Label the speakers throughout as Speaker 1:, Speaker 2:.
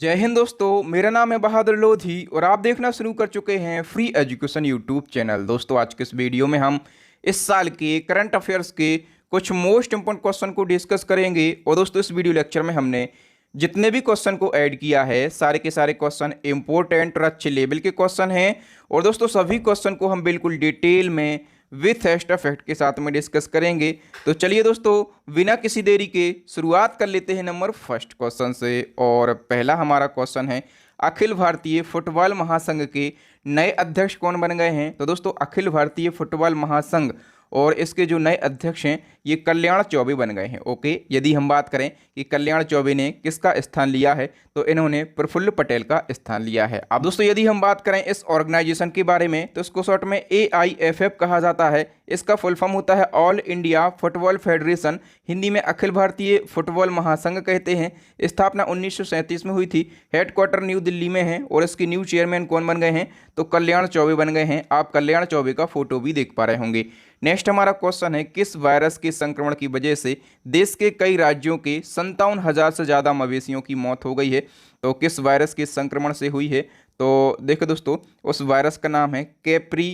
Speaker 1: जय हिंद दोस्तों, मेरा नाम है बहादुर लोधी और आप देखना शुरू कर चुके हैं फ्री एजुकेशन यूट्यूब चैनल। दोस्तों, आज के इस वीडियो में हम इस साल के करंट अफेयर्स के कुछ मोस्ट इंपोर्टेंट क्वेश्चन को डिस्कस करेंगे। और दोस्तों, इस वीडियो लेक्चर में हमने जितने भी क्वेश्चन को ऐड किया है सारे के सारे क्वेश्चन इंपॉर्टेंट और अच्छे लेवल के क्वेश्चन हैं। और दोस्तों, सभी क्वेश्चन को हम बिल्कुल डिटेल में विथ एक्स्ट्रा फैक्ट के साथ में डिस्कस करेंगे। तो चलिए दोस्तों, बिना किसी देरी के शुरुआत कर लेते हैं नंबर फर्स्ट क्वेश्चन से। और पहला हमारा क्वेश्चन है, अखिल भारतीय फुटबॉल महासंघ के नए अध्यक्ष कौन बन गए हैं? तो दोस्तों, अखिल भारतीय फुटबॉल महासंघ और इसके जो नए अध्यक्ष हैं ये कल्याण चौबे बन गए हैं। ओके, यदि हम बात करें कि कल्याण चौबे ने किसका स्थान लिया है तो इन्होंने प्रफुल्ल पटेल का स्थान लिया है। अब दोस्तों, यदि हम बात करें इस ऑर्गेनाइजेशन के बारे में तो इसको शॉर्ट में AIFF कहा जाता है। इसका फुल फॉर्म होता है all India football federation, Hindi में अखिल भारतीय फुटबॉल महासंघ कहते हैं। स्थापना 1937 में हुई थी। हेडक्वार्टर न्यू दिल्ली में है और इसके न्यू चेयरमैन कौन बन गए हैं तो कल्याण चौबे बन गए हैं। आप कल्याण चौबे का फोटो भी देख पा रहे होंगे। नेक्स्ट हमारा क्वेश्चन है, किस वायरस के संक्रमण की वजह से देश के कई राज्यों के 57,000 से ज़्यादा मवेशियों की मौत हो गई है? तो किस वायरस के संक्रमण से हुई है? तो देखो दोस्तों, उस वायरस का नाम है Capri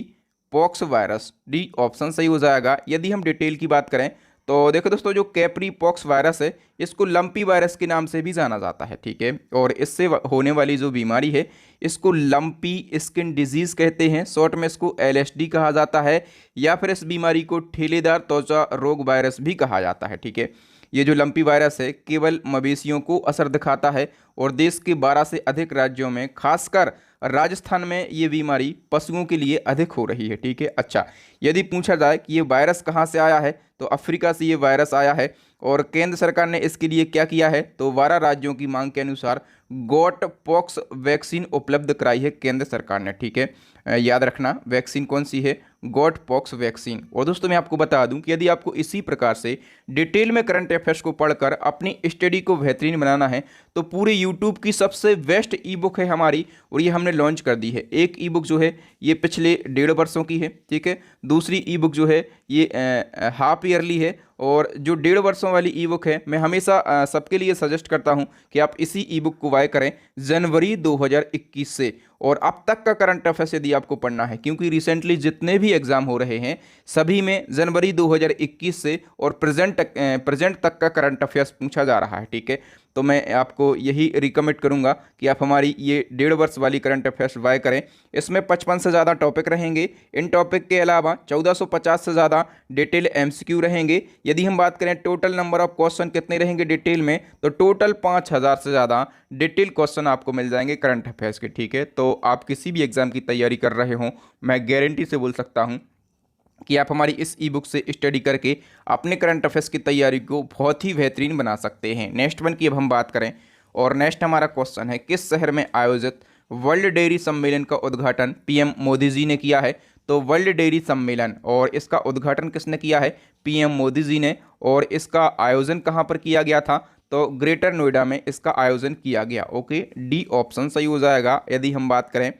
Speaker 1: pox virus. D option सही हो जाएगा। यदि हम डिटेल की बात करें तो देखो दोस्तों, जो कैप्री पॉक्स वायरस है इसको लंपी वायरस के नाम से भी जाना जाता है। ठीक है, और इससे होने वाली जो बीमारी है इसको लंपी स्किन डिजीज कहते हैं। शॉर्ट में इसको LSD कहा जाता है, या फिर इस बीमारी को ठेलेदार त्वचा रोग वायरस भी कहा जाता है। ठीक है, ये जो लंपी वायरस है केवल मवेशियों को असर दिखाता है और देश के 12 से अधिक राज्यों में, खासकर राजस्थान में ये बीमारी पशुओं के लिए अधिक हो रही है। ठीक है, अच्छा, यदि पूछा जाए कि ये वायरस कहाँ से आया है तो अफ्रीका से ये वायरस आया है। और केंद्र सरकार ने इसके लिए क्या किया है तो 12 राज्यों की मांग के अनुसार गोट पॉक्स वैक्सीन उपलब्ध कराई है केंद्र सरकार ने। ठीक है, याद रखना वैक्सीन कौन सी है, गोट पॉक्स वैक्सीन। और दोस्तों, मैं आपको बता दूं कि यदि आपको इसी प्रकार से डिटेल में करंट अफेयर्स को पढ़कर अपनी स्टडी को बेहतरीन बनाना है तो पूरे यूट्यूब की सबसे बेस्ट ई बुक है हमारी, और ये हमने लॉन्च कर दी है। एक ई बुक जो है ये पिछले 1.5 वर्षों की है। ठीक है, दूसरी ई बुक जो है ये हाफ ईयरली है, और जो 1.5 वर्षों वाली ई बुक है मैं हमेशा सबके लिए सजेस्ट करता हूं कि आप इसी ई बुक को बाय करें जनवरी 2021 से। और अब तक का करंट अफेयर्स यदि आपको पढ़ना है, क्योंकि रिसेंटली जितने भी एग्जाम हो रहे हैं सभी में जनवरी 2021 से और प्रेजेंट तक का करंट अफेयर्स पूछा जा रहा है। ठीक है, तो मैं आपको यही रिकमेंड करूंगा कि आप हमारी ये 1.5 वर्ष वाली करंट अफेयर्स बाय करें। इसमें 55 से ज़्यादा टॉपिक रहेंगे। इन टॉपिक के अलावा 1450 से ज़्यादा डिटेल MCQ रहेंगे। यदि हम बात करें टोटल नंबर ऑफ क्वेश्चन कितने रहेंगे डिटेल में तो टोटल 5000 से ज़्यादा डिटेल क्वेश्चन आपको मिल जाएंगे करंट अफेयर्स के। ठीक है, तो आप किसी भी एग्जाम की तैयारी कर रहे हों मैं गारंटी से बोल सकता हूँ कि आप हमारी इस ई बुक से स्टडी करके अपने करंट अफेयर्स की तैयारी को बहुत ही बेहतरीन बना सकते हैं। नेक्स्ट वन की अब हम बात करें, और नेक्स्ट हमारा क्वेश्चन है, किस शहर में आयोजित वर्ल्ड डेयरी सम्मेलन का उद्घाटन PM मोदी जी ने किया है? तो वर्ल्ड डेयरी सम्मेलन, और इसका उद्घाटन किसने किया है? PM मोदी जी ने। और इसका आयोजन कहाँ पर किया गया था तो ग्रेटर नोएडा में इसका आयोजन किया गया। ओके, डी ऑप्शन सही हो जाएगा। यदि हम बात करें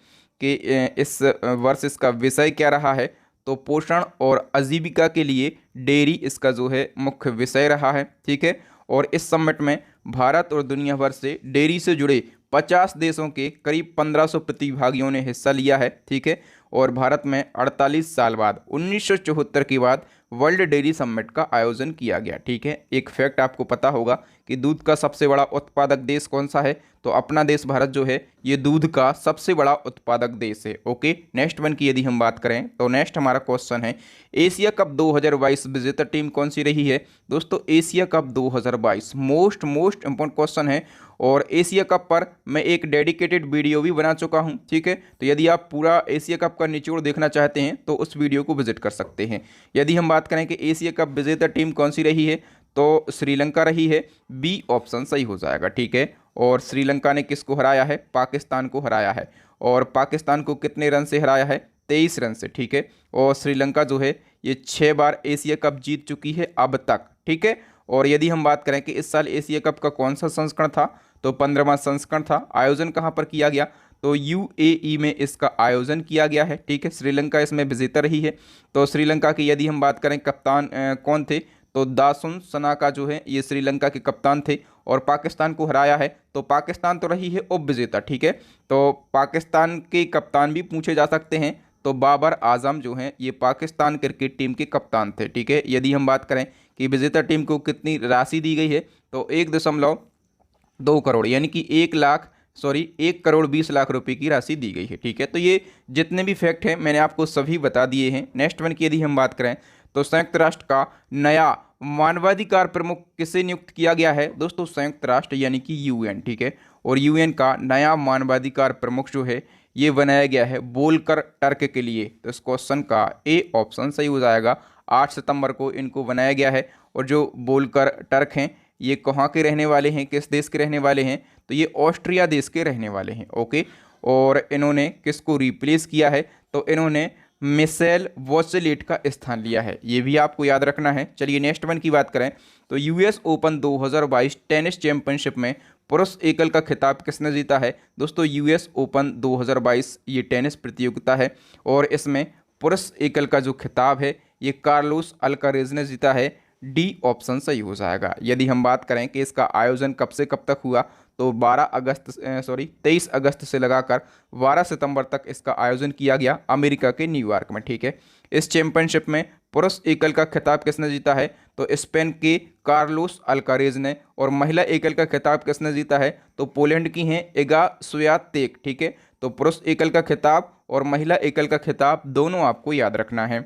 Speaker 1: कि इस वर्ष इसका विषय क्या रहा है तो पोषण और आजीविका के लिए डेयरी इसका जो है मुख्य विषय रहा है। ठीक है, और इस समिट में भारत और दुनिया भर से डेयरी से जुड़े 50 देशों के करीब 1500 प्रतिभागियों ने हिस्सा लिया है। ठीक है, और भारत में 48 साल बाद 1974 के बाद वर्ल्ड डेयरी समिट का आयोजन किया गया। ठीक है, एक फैक्ट आपको पता होगा कि दूध का सबसे बड़ा उत्पादक देश कौन सा है तो अपना देश भारत जो है ये दूध का सबसे बड़ा उत्पादक देश है। ओके, नेक्स्ट वन की यदि हम बात करें तो नेक्स्ट हमारा क्वेश्चन है, एशिया कप 2022 विजेता टीम कौन सी रही है? दोस्तों, Asia cup 2022 most important question है, और एशिया कप पर मैं एक डेडिकेटेड वीडियो भी बना चुका हूं। ठीक है, तो यदि आप पूरा एशिया कप का निचोड़ देखना चाहते हैं तो उस वीडियो को विजिट कर सकते हैं। यदि हम बात करें कि एशिया कप विजेता टीम कौन सी रही है तो श्रीलंका रही है। बी ऑप्शन सही हो जाएगा। ठीक है, और श्रीलंका ने किसको हराया है? पाकिस्तान को हराया है। और पाकिस्तान को कितने रन से हराया है? 23 रन से। ठीक है, और श्रीलंका जो है ये 6 बार एशिया कप जीत चुकी है अब तक। ठीक है, और यदि हम बात करें कि इस साल एशिया कप का कौन सा संस्करण था तो 15वां संस्करण था। आयोजन कहाँ पर किया गया तो UAE में इसका आयोजन किया गया है। ठीक है, श्रीलंका इसमें विजेता रही है। तो श्रीलंका की यदि हम बात करें कप्तान कौन थे तो दासुन सनाका जो है ये श्रीलंका के कप्तान थे और पाकिस्तान को हराया है। तो पाकिस्तान तो रही है उपविजेता, ठीक है। तो पाकिस्तान के कप्तान भी पूछे जा सकते हैं। तो बाबर आजम जो हैं ये पाकिस्तान क्रिकेट टीम के कप्तान थे, ठीक है। यदि हम बात करें कि विजेता टीम को कितनी राशि दी गई है तो 1.2 करोड़ यानी कि 1 करोड़ 20 लाख रुपए की राशि दी गई है, ठीक है। तो ये जितने भी फैक्ट हैं मैंने आपको सभी बता दिए हैं। नेक्स्ट वन की यदि हम बात करें तो संयुक्त राष्ट्र का नया मानवाधिकार प्रमुख किसे नियुक्त किया गया है? दोस्तों संयुक्त राष्ट्र यानी कि यूएन, ठीक है। और यूएन का नया मानवाधिकार प्रमुख जो है ये बनाया गया है वोल्कर टर्क के लिए। तो इस क्वेश्चन का ए ऑप्शन सही हो जाएगा। 8 सितंबर को इनको बनाया गया है। और जो वोल्कर टर्क हैं ये कहाँ के रहने वाले हैं, किस देश के रहने वाले हैं? तो ये ऑस्ट्रिया देश के रहने वाले हैं, ओके। और इन्होंने किसको रिप्लेस किया है? तो इन्होंने मिशेल वॉचलेट का स्थान लिया है, ये भी आपको याद रखना है। चलिए नेक्स्ट वन की बात करें तो यूएस ओपन 2022 टेनिस चैंपियनशिप में पुरुष एकल का खिताब किसने जीता है? दोस्तों यूएस ओपन 2022 ये टेनिस प्रतियोगिता है और इसमें पुरुष एकल का जो खिताब है ये कार्लोस अल्कारेज ने जीता है। डी ऑप्शन सही हो जाएगा। यदि हम बात करें कि इसका आयोजन कब से कब तक हुआ तो 23 अगस्त से लगाकर 12 सितंबर तक इसका आयोजन किया गया अमेरिका के न्यूयॉर्क में, ठीक है। इस चैंपियनशिप में पुरुष एकल का खिताब किसने जीता है? तो स्पेन के कार्लोस अल्कारेज ने। और महिला एकल का खिताब किसने जीता है? तो पोलैंड की हैं इगा स्वियातेक, ठीक है। तो पुरुष एकल का खिताब और महिला एकल का खिताब दोनों आपको याद रखना है।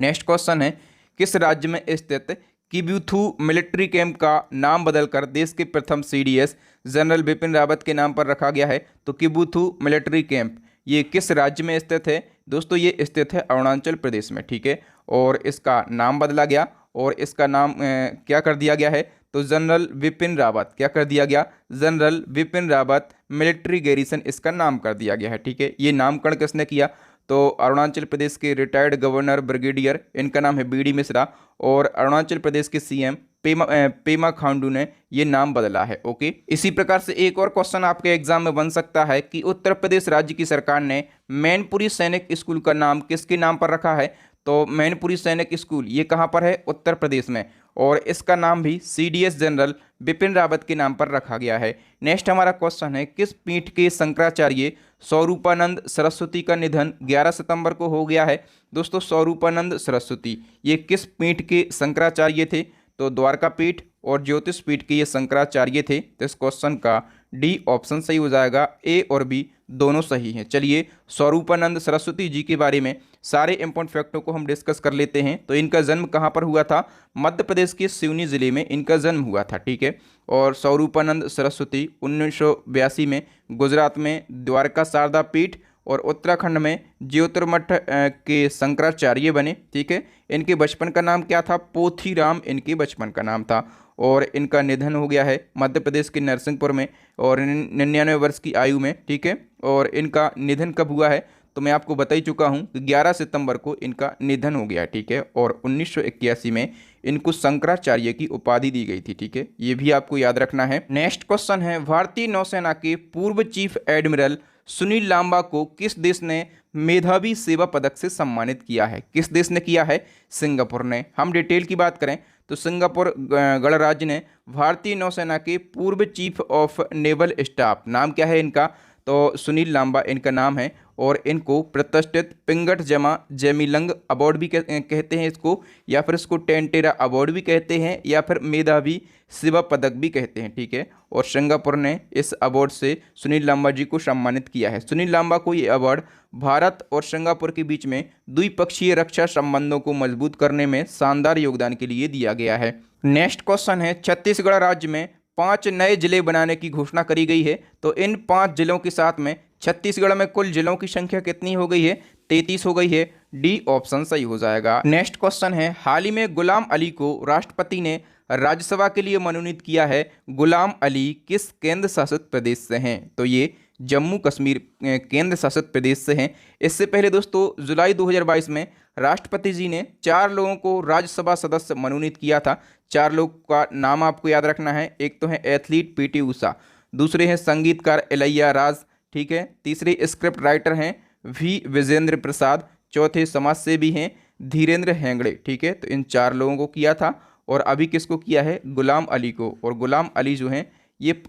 Speaker 1: नेक्स्ट क्वेश्चन है किस राज्य में स्थित किब्यूथू मिलिट्री कैंप का नाम बदलकर देश के प्रथम सीडीएस जनरल बिपिन रावत के नाम पर रखा गया है? तो किब्यूथू मिलिट्री कैंप ये किस राज्य में स्थित है? दोस्तों ये स्थित है अरुणाचल प्रदेश में, ठीक है। और इसका नाम बदला गया और इसका नाम क्या कर दिया गया है? तो जनरल विपिन रावत, क्या कर दिया गया? General Vipin Rawat military garrison इसका नाम कर दिया गया है, ठीक है। ये नामकरण किसने किया? तो अरुणाचल प्रदेश के रिटायर्ड गवर्नर ब्रिगेडियर इनका नाम है बीडी मिश्रा और अरुणाचल प्रदेश के सीएम पेमा खांडू ने ये नाम बदला है, ओके। इसी प्रकार से एक और क्वेश्चन आपके एग्जाम में बन सकता है कि उत्तर प्रदेश राज्य की सरकार ने मैनपुरी सैनिक स्कूल का नाम किसके नाम पर रखा है? तो मैनपुरी सैनिक स्कूल ये कहाँ पर है? उत्तर प्रदेश में। और इसका नाम भी सीडीएस जनरल बिपिन रावत के नाम पर रखा गया है। नेक्स्ट हमारा क्वेश्चन है किस पीठ के शंकराचार्य स्वरूपानंद सरस्वती का निधन 11 सितंबर को हो गया है? दोस्तों स्वरूपानंद सरस्वती ये किस पीठ के शंकराचार्य थे? तो द्वारका पीठ और ज्योतिष पीठ के ये शंकराचार्य थे। तो इस क्वेश्चन का डी ऑप्शन सही हो जाएगा। ए और बी दोनों सही हैं। चलिए स्वरूपानंद सरस्वती जी के बारे में सारे इंपॉर्टेंट फैक्टों को हम डिस्कस कर लेते हैं। तो इनका जन्म कहाँ पर हुआ था? मध्य प्रदेश के सिवनी जिले में इनका जन्म हुआ था, ठीक है। और स्वरूपानंद सरस्वती 1982 में गुजरात में द्वारका शारदा पीठ और उत्तराखंड में ज्योतिर्मठ के शंकराचार्य बने, ठीक है। इनके बचपन का नाम क्या था? पोथीराम इनके बचपन का नाम था। और इनका निधन हो गया है मध्य प्रदेश के नरसिंहपुर में और 99 वर्ष की आयु में, ठीक है। और इनका निधन कब हुआ है? तो मैं आपको बता ही चुका हूँ कि 11 सितंबर को इनका निधन हो गया, ठीक है। और 1981 में इनको शंकराचार्य की उपाधि दी गई थी, ठीक है। ये भी आपको याद रखना है। नेक्स्ट क्वेश्चन है भारतीय नौसेना के पूर्व चीफ एडमिरल सुनील लांबा को किस देश ने मेधावी सेवा पदक से सम्मानित किया है? किस देश ने किया है? सिंगापुर ने। हम डिटेल की बात करें तो सिंगापुर गणराज्य ने भारतीय नौसेना के पूर्व चीफ ऑफ नेवल स्टाफ, नाम क्या है इनका? तो सुनील लांबा इनका नाम है। और इनको प्रतिष्ठित पिंगट जमा जेमिलंग अवार्ड भी कहते हैं इसको, या फिर इसको टेंटेरा अवार्ड भी कहते हैं, या फिर मेधावी सेवा पदक भी कहते हैं, ठीक है। और सिंगापुर ने इस अवार्ड से सुनील लांबा जी को सम्मानित किया है। सुनील लांबा को ये अवार्ड भारत और सिंगापुर के बीच में द्विपक्षीय रक्षा संबंधों को मजबूत करने में शानदार योगदान के लिए दिया गया है। नेक्स्ट क्वेश्चन है छत्तीसगढ़ राज्य में 5 नए जिले बनाने की घोषणा करी गई है। तो इन 5 जिलों के साथ में छत्तीसगढ़ में कुल जिलों की संख्या कितनी हो गई है? 33 हो गई है। डी ऑप्शन सही हो जाएगा। नेक्स्ट क्वेश्चन है हाल ही में गुलाम अली को राष्ट्रपति ने राज्यसभा के लिए मनोनीत किया है। गुलाम अली किस केंद्र शासित प्रदेश से हैं? तो ये जम्मू कश्मीर केंद्र शासित प्रदेश से हैं। इससे पहले दोस्तों जुलाई 2022 में राष्ट्रपति जी ने 4 लोगों को राज्यसभा सदस्य मनोनीत किया था। 4 लोग का नाम आपको याद रखना है। एक तो है एथलीट पीटी उषा, दूसरे हैं संगीतकार इलैया राज, ठीक है। तीसरे स्क्रिप्ट राइटर हैं वी विजेंद्र प्रसाद, चौथे समाज सेवी हैं धीरेन्द्र हेंगड़े, ठीक है। तो इन 4 लोगों को किया था। और अभी किसको किया है, गुलाम अली को, और गुलाम अली जो हैं ये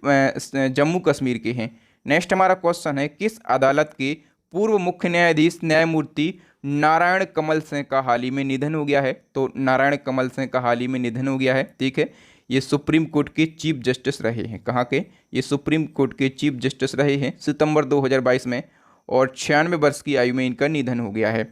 Speaker 1: जम्मू कश्मीर के हैं। नेक्स्ट हमारा क्वेश्चन है, किस अदालत के पूर्व मुख्य न्यायाधीश न्यायमूर्ति नारायण कमल सिंह का हाल ही में निधन हो गया है? तो नारायण कमल सिंह का हाल ही में निधन हो गया है, ठीक है। ये सुप्रीम कोर्ट के चीफ जस्टिस रहे हैं, कहाँ के, ये सुप्रीम कोर्ट के चीफ जस्टिस रहे हैं सितंबर 2022 में, और 96 वर्ष की आयु में इनका निधन हो गया है।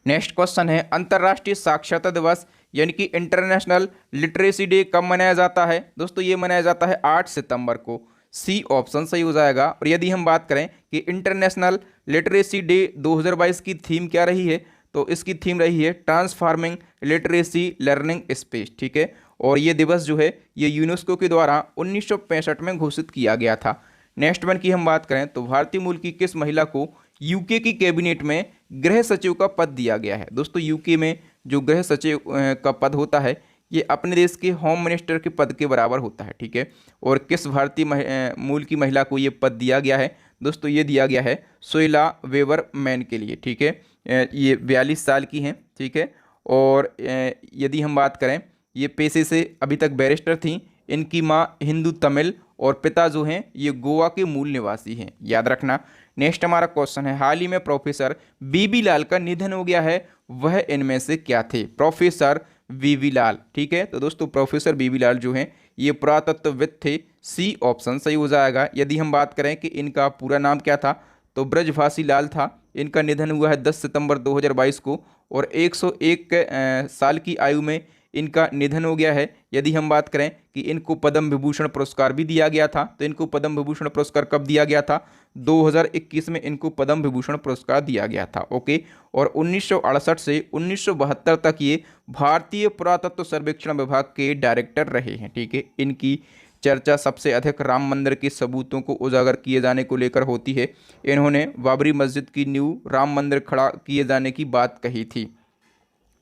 Speaker 1: नेक्स्ट क्वेश्चन है, अंतर्राष्ट्रीय साक्षरता दिवस यानी कि इंटरनेशनल लिटरेसी डे कब मनाया जाता है? दोस्तों ये मनाया जाता है 8 सितंबर को। सी ऑप्शन सही हो जाएगा। और यदि हम बात करें कि इंटरनेशनल लिटरेसी डे 2022 की थीम क्या रही है, तो इसकी थीम रही है ट्रांसफार्मिंग लिटरेसी लर्निंग स्पेस, ठीक है। और ये दिवस जो है ये यूनेस्को के द्वारा 1965 में घोषित किया गया था। नेक्स्ट वन की हम बात करें तो भारतीय मूल की किस महिला को यूके की कैबिनेट में गृह सचिव का पद दिया गया है? दोस्तों यूके में जो गृह सचिव का पद होता है ये अपने देश के होम मिनिस्टर के पद के बराबर होता है, ठीक है। और किस भारतीय मूल की महिला को ये पद दिया गया है? दोस्तों ये दिया गया है सोइला वेवर मैन के लिए, ठीक है। ये 42 साल की हैं, ठीक है। और यदि हम बात करें ये पेशे से अभी तक बैरिस्टर थी। इनकी माँ हिंदू तमिल और पिता जो हैं ये गोवा के मूल निवासी हैं, याद रखना। नेक्स्ट हमारा क्वेश्चन है, हाल ही में प्रोफेसर बीबी लाल का निधन हो गया है, वह इनमें से क्या थे? प्रोफेसर बीबी लाल, ठीक है। तो दोस्तों प्रोफेसर बीबी लाल जो हैं ये पुरातत्वविद थे। सी ऑप्शन सही हो जाएगा। यदि हम बात करें कि इनका पूरा नाम क्या था तो ब्रजभाषी लाल था। इनका निधन हुआ है 10 सितंबर 2022 को, और 101 साल की आयु में इनका निधन हो गया है। यदि हम बात करें कि इनको पद्म विभूषण पुरस्कार भी दिया गया था, तो इनको पद्म विभूषण पुरस्कार कब दिया गया था? 2021 में इनको पद्म विभूषण पुरस्कार दिया गया था, ओके। और 1968 से 1972 तक ये भारतीय पुरातत्व सर्वेक्षण विभाग के डायरेक्टर रहे हैं, ठीक है। इनकी चर्चा सबसे अधिक राम मंदिर के सबूतों को उजागर किए जाने को लेकर होती है। इन्होंने बाबरी मस्जिद की नींव, राम मंदिर खड़ा किए जाने की बात कही थी।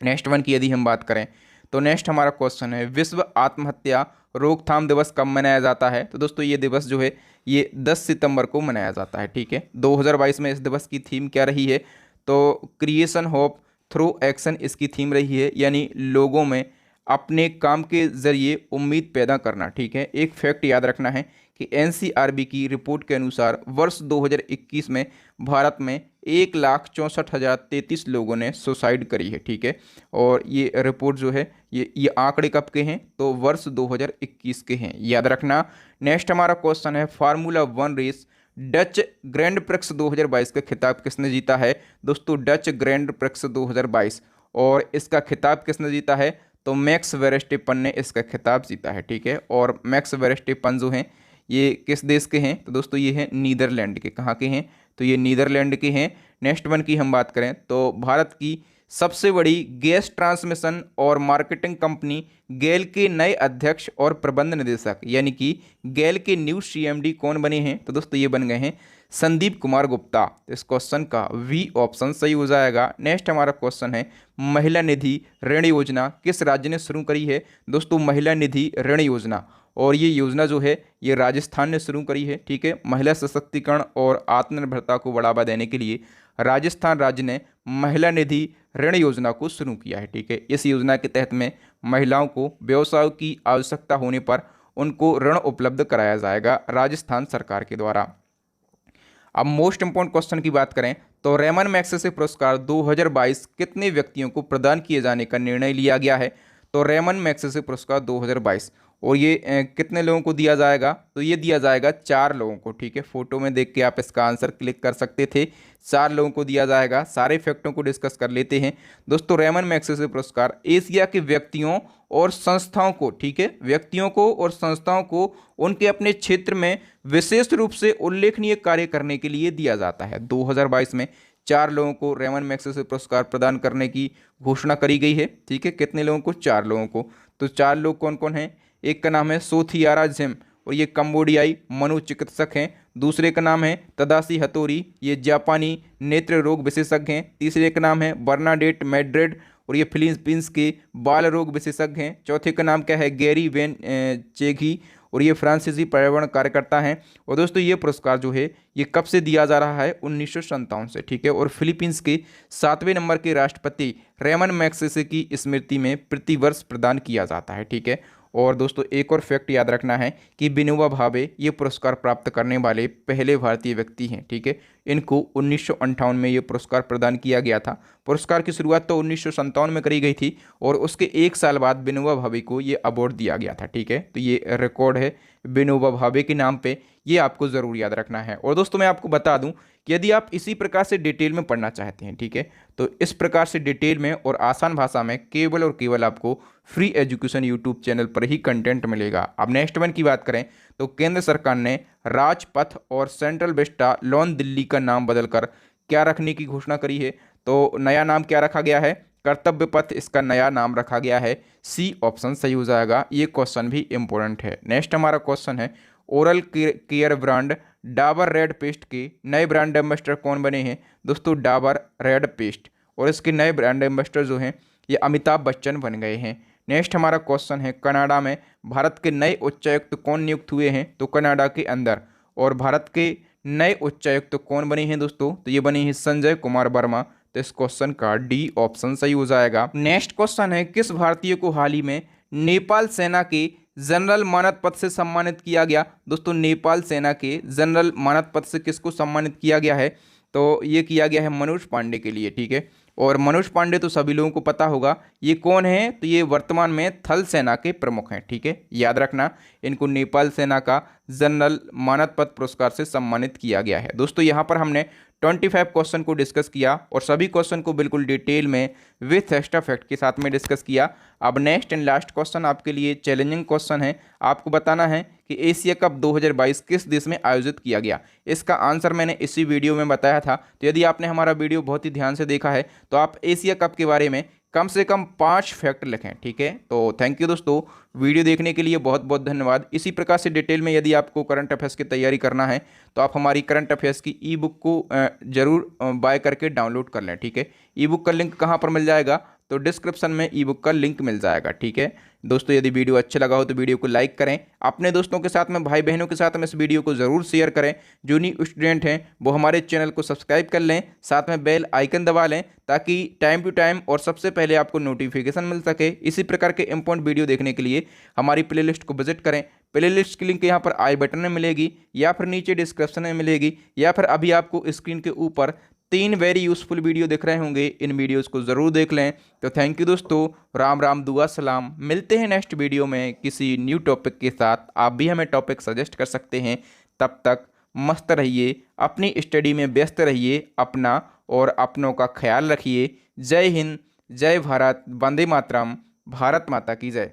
Speaker 1: नेक्स्ट वन की यदि हम बात करें तो नेक्स्ट हमारा क्वेश्चन है, विश्व आत्महत्या रोकथाम दिवस कब मनाया जाता है? तो दोस्तों ये दिवस जो है ये 10 सितंबर को मनाया जाता है, ठीक है। 2022 में इस दिवस की थीम क्या रही है? तो क्रिएशन होप थ्रू एक्शन इसकी थीम रही है, यानी लोगों में अपने काम के जरिए उम्मीद पैदा करना, ठीक है। एक फैक्ट याद रखना है कि एनसीआरबी की रिपोर्ट के अनुसार वर्ष 2021 में भारत में 1,64,033 लोगों ने सुसाइड करी है, ठीक है। और ये रिपोर्ट जो है ये आंकड़े कब के हैं? तो वर्ष 2021 के हैं, याद रखना। नेक्स्ट हमारा क्वेश्चन है, formula 1 race Dutch grand prix 2022 का खिताब किसने जीता है? दोस्तों डच ग्रैंड प्रिक्स 2022, और इसका खिताब किसने जीता है? तो मैक्स वेरस्टेपन ने इसका खिताब जीता है, ठीक है। और मैक्स वेरस्टेपन जो हैं ये किस देश के हैं? तो दोस्तों ये हैं नीदरलैंड के। कहाँ के हैं? तो ये नीदरलैंड के हैं। नेक्स्ट वन की हम बात करें तो भारत की सबसे बड़ी गैस ट्रांसमिशन और मार्केटिंग कंपनी गेल के नए अध्यक्ष और प्रबंध निदेशक यानी कि गेल के न्यू सीएमडी कौन बने हैं? तो दोस्तों ये बन गए हैं संदीप कुमार गुप्ता। तो इस क्वेश्चन का वी ऑप्शन सही हो जाएगा। नेक्स्ट हमारा क्वेश्चन है, महिला निधि ऋण योजना किस राज्य ने शुरू करी है? दोस्तों महिला निधि ऋण योजना, और ये योजना जो है ये राजस्थान ने शुरू करी है, ठीक है। महिला सशक्तिकरण और आत्मनिर्भरता को बढ़ावा देने के लिए राजस्थान राज्य ने महिला निधि ऋण योजना को शुरू किया है, ठीक है। इस योजना के तहत में महिलाओं को व्यवसाय की आवश्यकता होने पर उनको ऋण उपलब्ध कराया जाएगा राजस्थान सरकार के द्वारा। अब मोस्ट इंपॉर्टेंट क्वेश्चन की बात करें तो रेमन मैग्सेसे पुरस्कार 2022 कितने व्यक्तियों को प्रदान किए जाने का निर्णय लिया गया है? तो रेमन मैग्सेसे पुरस्कार 2022, और ये कितने लोगों को दिया जाएगा? तो ये दिया जाएगा 4 लोगों को, ठीक है। फोटो में देख के आप इसका आंसर क्लिक कर सकते थे। 4 लोगों को दिया जाएगा। सारे फैक्टों को डिस्कस कर लेते हैं। दोस्तों रेमन मैग्सेसे पुरस्कार एशिया के व्यक्तियों और संस्थाओं को, ठीक है, व्यक्तियों को और संस्थाओं को उनके अपने क्षेत्र में विशेष रूप से उल्लेखनीय कार्य करने के लिए दिया जाता है। 2022 में 4 लोगों को रेमन मैग्सेसे पुरस्कार प्रदान करने की घोषणा करी गई है, ठीक है। कितने लोगों को? 4 लोगों को। तो 4 लोग कौन कौन हैं? एक का नाम है सोथियारा जिम, और ये कंबोडियाई मनोचिकित्सक हैं। दूसरे का नाम है तदाशी हथोरी, ये जापानी नेत्र रोग विशेषज्ञ हैं। तीसरे का नाम है बर्नाडेट मैड्रिड, और ये फिलीपींस के बाल रोग विशेषज्ञ हैं। चौथे का नाम क्या है? गैरी वेन चेघी, और ये फ्रांसीसी पर्यावरण कार्यकर्ता हैं। और दोस्तों ये पुरस्कार जो है ये कब से दिया जा रहा है, 1957 से, ठीक है। और फिलीपींस के 7वें नंबर के राष्ट्रपति रेमन मैग्सेसे की स्मृति में प्रतिवर्ष प्रदान किया जाता है, ठीक है। और दोस्तों एक और फैक्ट याद रखना है कि विनोबा भावे ये पुरस्कार प्राप्त करने वाले पहले भारतीय व्यक्ति हैं, ठीक है। इनको 1958 में ये पुरस्कार प्रदान किया गया था। पुरस्कार की शुरुआत तो 1957 में करी गई थी और उसके एक साल बाद विनोबा भावे को ये अवार्ड दिया गया था, ठीक है। तो ये रिकॉर्ड है विनोबा भावे के नाम पे, ये आपको ज़रूर याद रखना है। और दोस्तों मैं आपको बता दूं कि यदि आप इसी प्रकार से डिटेल में पढ़ना चाहते हैं, ठीक है, तो इस प्रकार से डिटेल में और आसान भाषा में केवल और केवल आपको फ्री एजुकेशन यूट्यूब चैनल पर ही कंटेंट मिलेगा। अब नेक्स्ट वन की बात करें तो केंद्र सरकार ने राजपथ और सेंट्रल विस्टा लॉन दिल्ली का नाम बदलकर क्या रखने की घोषणा करी है। तो नया नाम क्या रखा गया है, कर्तव्य पथ इसका नया नाम रखा गया है। सी ऑप्शन सही हो जाएगा। ये क्वेश्चन भी इंपॉर्टेंट है। नेक्स्ट हमारा क्वेश्चन है oral care brand Dabur red paste के नए ब्रांड एम्बेसडर कौन बने हैं। दोस्तों डाबर रेड पेस्ट और इसके नए ब्रांड एम्बेसडर जो हैं ये अमिताभ बच्चन बन गए हैं। नेक्स्ट हमारा क्वेश्चन है कनाडा में भारत के नए उच्चायुक्त कौन नियुक्त हुए हैं। तो कनाडा के अंदर और भारत के नए उच्चायुक्त कौन बने हैं दोस्तों, तो ये बने हैं संजय कुमार वर्मा। तो इस क्वेश्चन का डी ऑप्शन सही हो जाएगा। नेक्स्ट क्वेश्चन है किस भारतीय को हाल ही में नेपाल सेना के जनरल मानद पद से सम्मानित किया गया। दोस्तों नेपाल सेना के जनरल मानद पद से किसको सम्मानित किया गया है, तो ये किया गया है मनोज पांडे के लिए, ठीक है। और मनोज पांडे तो सभी लोगों को पता होगा ये कौन है, तो ये वर्तमान में थल सेना के प्रमुख हैं, ठीक है। याद रखना इनको नेपाल सेना का जनरल मानद पद पुरस्कार से सम्मानित किया गया है। दोस्तों यहाँ पर हमने 25 क्वेश्चन को डिस्कस किया और सभी क्वेश्चन को बिल्कुल डिटेल में विथ एक्स्ट्रा फैक्ट के साथ में डिस्कस किया। अब नेक्स्ट एंड लास्ट क्वेश्चन आपके लिए चैलेंजिंग क्वेश्चन है। आपको बताना है कि एशिया कप 2022 किस देश में आयोजित किया गया। इसका आंसर मैंने इसी वीडियो में बताया था। तो यदि आपने हमारा वीडियो बहुत ही ध्यान से देखा है तो आप एशिया कप के बारे में कम से कम 5 फैक्ट लिखें, ठीक है। तो थैंक यू दोस्तों, वीडियो देखने के लिए बहुत बहुत धन्यवाद। इसी प्रकार से डिटेल में यदि आपको करंट अफेयर्स की तैयारी करना है तो आप हमारी करंट अफेयर्स की ई बुक को जरूर बाय करके डाउनलोड कर लें, ठीक है। ई बुक का लिंक कहाँ पर मिल जाएगा, तो डिस्क्रिप्शन में ई बुक का लिंक मिल जाएगा, ठीक है। दोस्तों यदि वीडियो अच्छा लगा हो तो वीडियो को लाइक करें, अपने दोस्तों के साथ में, भाई बहनों के साथ में इस वीडियो को ज़रूर शेयर करें। जो न्यू स्टूडेंट हैं वो हमारे चैनल को सब्सक्राइब कर लें, साथ में बेल आइकन दबा लें ताकि टाइम टू टाइम और सबसे पहले आपको नोटिफिकेशन मिल सके। इसी प्रकार के इंपॉर्टेंट वीडियो देखने के लिए हमारी प्लेलिस्ट को विजिट करें। प्लेलिस्ट की लिंक यहाँ पर आई बटन में मिलेगी या फिर नीचे डिस्क्रिप्शन में मिलेगी या फिर अभी आपको स्क्रीन के ऊपर 3 वेरी यूज़फुल वीडियो दिख रहे होंगे, इन वीडियोस को ज़रूर देख लें। तो थैंक यू दोस्तों, राम राम दुआ सलाम। मिलते हैं नेक्स्ट वीडियो में किसी न्यू टॉपिक के साथ। आप भी हमें टॉपिक सजेस्ट कर सकते हैं। तब तक मस्त रहिए, अपनी स्टडी में व्यस्त रहिए, अपना और अपनों का ख्याल रखिए। जय हिंद, जय भारत, वंदे मातरम, भारत माता की जय।